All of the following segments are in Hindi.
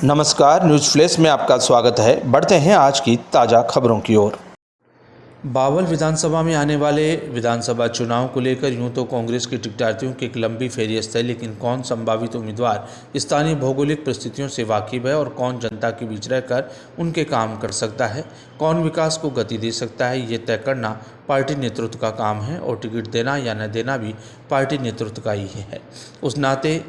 नमस्कार, न्यूज़ फ्लैश में आपका स्वागत है। बढ़ते हैं आज की ताज़ा खबरों की ओर। बावल विधानसभा में आने वाले विधानसभा चुनाव को लेकर यूं तो कांग्रेस के टिकटार्थियों की एक लंबी फहरिस्त है, लेकिन कौन संभावित उम्मीदवार स्थानीय भौगोलिक परिस्थितियों से वाकिफ है और कौन जनता के बीच रहकर उनके काम कर सकता है, कौन विकास को गति दे सकता है, ये तय करना पार्टी नेतृत्व का काम है और टिकट देना या न देना भी पार्टी नेतृत्व का ही है। उस नाते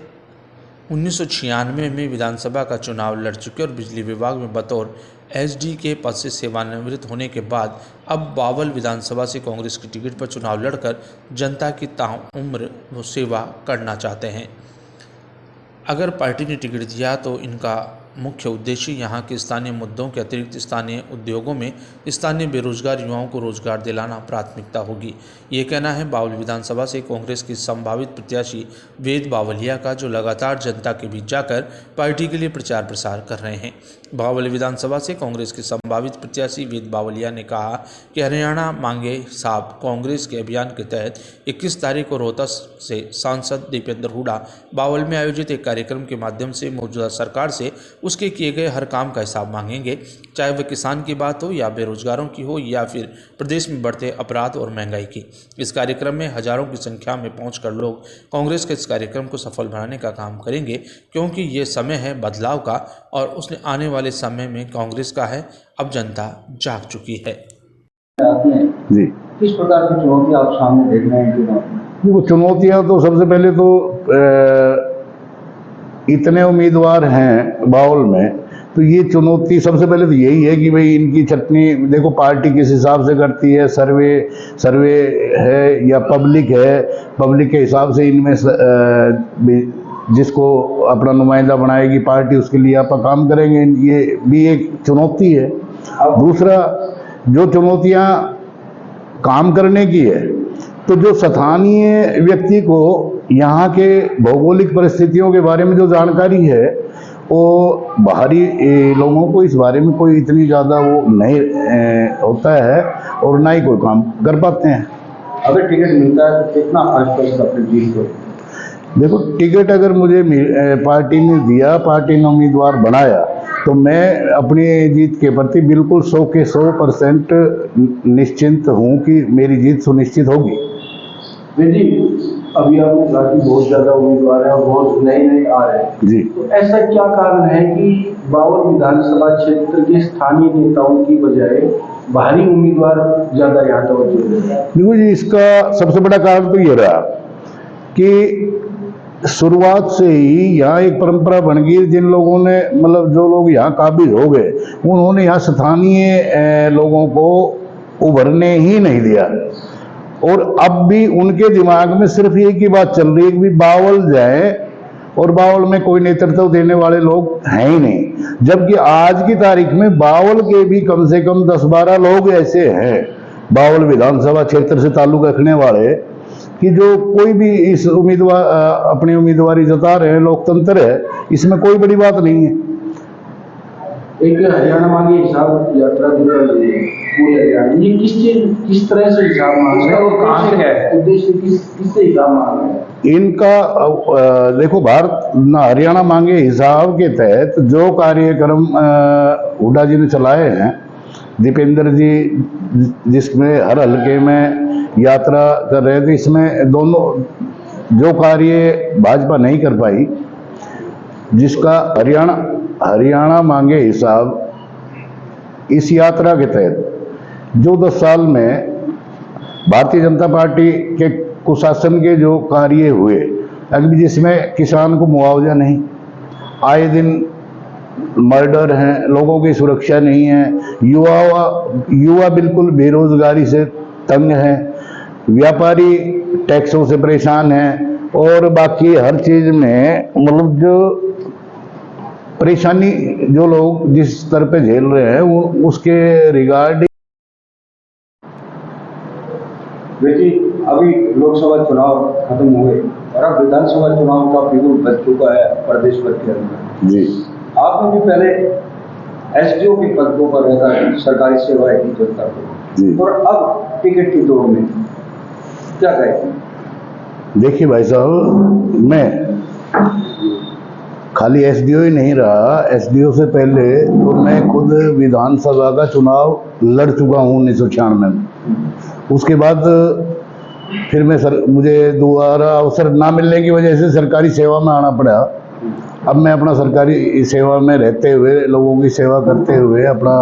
1996 में विधानसभा का चुनाव लड़ चुके और बिजली विभाग में बतौर एसडी के पद से सेवानिवृत्त होने के बाद अब बावल विधानसभा से कांग्रेस की टिकट पर चुनाव लड़कर जनता की ताउम्र सेवा करना चाहते हैं। अगर पार्टी ने टिकट दिया तो इनका मुख्य उद्देश्य यहां के स्थानीय मुद्दों के अतिरिक्त स्थानीय उद्योगों में स्थानीय बेरोजगार युवाओं को रोजगार दिलाना प्राथमिकता होगी। ये कहना है बावल विधानसभा से कांग्रेस के संभावित प्रत्याशी वेद बावलिया का, जो लगातार जनता के बीच जाकर पार्टी के लिए प्रचार प्रसार कर रहे हैं। बावल विधानसभा से कांग्रेस के संभावित प्रत्याशी वेद बावलिया ने कहा कि हरियाणा मांगे साहब कांग्रेस के अभियान के तहत 21 तारीख को रोहतस से सांसद दीपेंद्र हुड्डा बावल में आयोजित एक कार्यक्रम के माध्यम से मौजूदा सरकार से उसके किए गए हर काम का हिसाब मांगेंगे, चाहे वह किसान की बात हो या बेरोजगारों की हो या फिर प्रदेश में बढ़ते अपराध और महंगाई की। इस कार्यक्रम में हजारों की संख्या में पहुंचकर लोग कांग्रेस के इस कार्यक्रम को सफल बनाने का काम करेंगे, क्योंकि ये समय है बदलाव का और उसने आने वाले समय में कांग्रेस का है। अब जनता जाग चुकी है। जी, किस प्रकार की चुनौतियां आप सामने देख रहे हैं? वो चुनौतियां तो सबसे पहले तो इतने उम्मीदवार हैं बावल में, तो ये चुनौती सबसे पहले तो यही है कि भाई इनकी छटनी देखो पार्टी किस हिसाब से करती है, सर्वे है या पब्लिक है, पब्लिक के हिसाब से इनमें जिसको अपना नुमाइंदा बनाएगी पार्टी उसके लिए आप काम करेंगे। ये भी एक चुनौती है। अब दूसरा, जो चुनौतियां काम करने की है, तो जो स्थानीय व्यक्ति को यहाँ के भौगोलिक परिस्थितियों के बारे में जो जानकारी है, वो बाहरी लोगों को इस बारे में कोई इतनी ज़्यादा वो नहीं होता है और ना ही कोई काम कर पाते हैं। अगर टिकट मिलता है तो कितना आसपास का जीत हो? देखो, टिकट अगर मुझे पार्टी ने दिया, पार्टी ने उम्मीदवार बनाया, तो मैं अपनी जीत के प्रति बिल्कुल 100 के 100% निश्चिंत हूँ कि मेरी जीत सुनिश्चित होगी। जी, अभी आपने कहा कि बहुत ज़्यादा उम्मीदवार हैं और बहुत नए आ रहे हैं जी, तो ऐसा क्या कारण है कि बावल विधानसभा क्षेत्र के स्थानीय नेताओं की बजाय बाहरी उम्मीदवार ज़्यादा यहाँ तवज्जो दे रहे हैं? देखो जी, इसका सबसे बड़ा कारण तो ये रहा कि शुरुआत से ही यहाँ एक परंपरा बन गई, जिन लोगों ने मतलब जो लोग यहाँ काबिज हो गए उन्होंने यहाँ स्थानीय लोगों को उभरने ही नहीं दिया। और अब भी उनके दिमाग में सिर्फ एक ही बात चल रही है कि बावल जाए, और बावल में कोई नेतृत्व देने वाले लोग हैं ही नहीं। जबकि आज की तारीख में बावल के भी कम से कम 10-12 लोग ऐसे हैं बावल विधानसभा क्षेत्र से ताल्लुक रखने वाले कि जो कोई भी इस उम्मीदवार अपनी उम्मीदवारी जता रहे हैं। लोकतंत्र है, इसमें कोई बड़ी बात नहीं है। एक हरियाणा मांगे हिसाब यात्रा निकल रही है पूरे हरियाणा, ये किस तरह से हिसाब मांग रहे हैं और कहाँ से है उद्देश्य, किससे हिसाब मांग रहे हैं? इनका देखो, भारत हरियाणा मांगे हिसाब के तहत जो कार्यक्रम हुड्डा जी ने चलाए हैं, दीपेंद्र जी जिसमें हर हल्के में यात्रा कर रहे थे, इसमें दोनों जो कार्य भाजपा नहीं कर पाई, जिसका हरियाणा मांगे हिसाब, इस यात्रा के तहत जो 10 साल में भारतीय जनता पार्टी के कुशासन के जो कार्य हुए, अभी जिसमें किसान को मुआवजा नहीं, आए दिन मर्डर हैं, लोगों की सुरक्षा नहीं है, युवा बिल्कुल बेरोजगारी से तंग हैं, व्यापारी टैक्सों से परेशान हैं, और बाकी हर चीज़ में मतलब जो परेशानी जो लोग जिस स्तर पे झेल रहे हैं वो उसके रिगार्डिंग। देखिए, अभी लोकसभा चुनाव खत्म हुए और अब विधानसभा चुनाव का बिगुल बज चुका है प्रदेश भर के अंदर। जी, आपने भी पहले एसडीओ के पदों पर रहकर सरकारी सेवाएं की जनता को, और अब टिकट की दौड़ में क्या कहेंगे? देखिए भाई साहब, मैं खाली एसडीओ ही नहीं रहा, एसडीओ से पहले तो मैं खुद विधानसभा का चुनाव लड़ चुका हूँ 1996 में। उसके बाद फिर मुझे दोबारा अवसर ना मिलने की वजह से सरकारी सेवा में आना पड़ा। अब मैं अपना सरकारी सेवा में रहते हुए, लोगों की सेवा करते हुए, अपना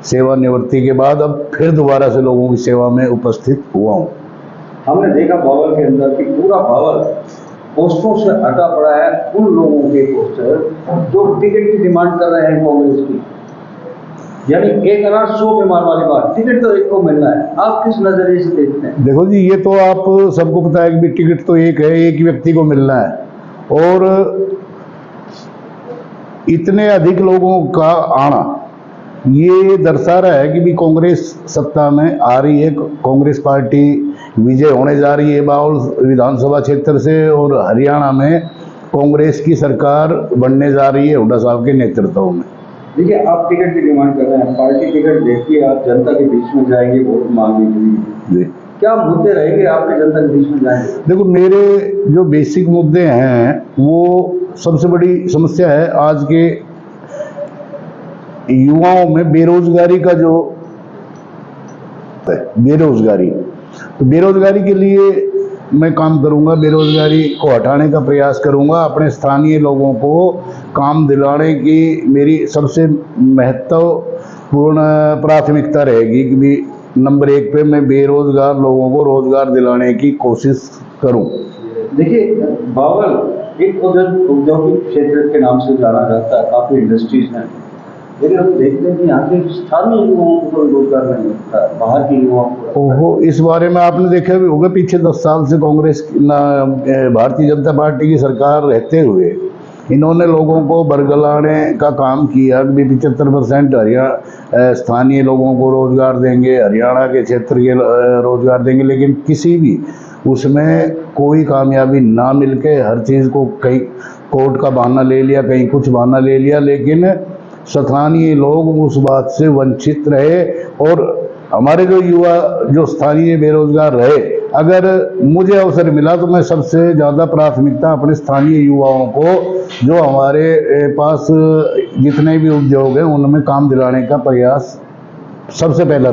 सेवानिवृत्ति के बाद अब फिर दोबारा से लोगों की सेवा में उपस्थित हुआ हूँ। हमने देखा बावल के अंदर कि पूरा बावल पोस्टों से हटा पड़ा है, उन लोगों के पोस्टर जो टिकट की डिमांड कर रहे हैं कांग्रेस की, यानी 1 अनार 100 बीमार वाली बात, टिकट तो एक को मिलना है। आप किस नजरिए से देखते हैं? देखो जी, ये तो आप सबको पता है कि टिकट तो एक है, एक व्यक्ति को मिलना है, और इतने अधिक लोगों का आना ये दर्शा रहा है कि भी कांग्रेस सत्ता में आ रही है, कांग्रेस पार्टी विजय होने जा रही है बावल विधानसभा क्षेत्र से, और हरियाणा में कांग्रेस की सरकार बनने जा रही है हुड्डा साहब के नेतृत्व में। देखिए, आप टिकट की डिमांड कर रहे हैं, पार्टी टिकट देखिए, आप जनता के बीच में जाएंगे वोट मांगने के लिए, क्या मुद्दे रहेंगे आपके जनता के बीच में जाएंगे? देखो, मेरे जो बेसिक मुद्दे हैं वो सबसे बड़ी समस्या है आज के युवाओं में बेरोजगारी का, जो बेरोजगारी, तो बेरोजगारी के लिए मैं काम करूंगा, बेरोजगारी को हटाने का प्रयास करूंगा, अपने स्थानीय लोगों को काम दिलाने की मेरी सबसे महत्वपूर्ण प्राथमिकता रहेगी कि भी नंबर 1 पे मैं बेरोजगार लोगों को रोजगार दिलाने की कोशिश करूं। देखिए, बावल एक औद्योगिक क्षेत्र के नाम से जाना जाता है, काफी इंडस्ट्रीज हैं, लेकिन हम देखते हैं कि यहाँ के स्थानीय युवाओं को कोई रोजगार नहीं मिलता, बाहर के युवाओं को। ओहो, इस बारे में आपने देखा भी होगा, पीछे 10 साल से कांग्रेस भारतीय जनता पार्टी की सरकार रहते हुए इन्होंने लोगों को बरगलाने का काम किया कि 75% हरियाणा स्थानीय लोगों को रोजगार देंगे, हरियाणा के क्षेत्र के रोजगार देंगे, लेकिन किसी भी उसमें कोई कामयाबी ना मिलके हर चीज़ को कहीं कोर्ट का बहाना ले लिया, कहीं कुछ बहाना ले लिया, लेकिन स्थानीय लोग उस बात से वंचित रहे। और हमारे जो युवा जो स्थानीय बेरोजगार रहे, अगर मुझे अवसर मिला तो मैं सबसे ज़्यादा प्राथमिकता अपने स्थानीय युवाओं को, जो हमारे पास जितने भी उद्योग हैं उनमें काम दिलाने का प्रयास सबसे पहला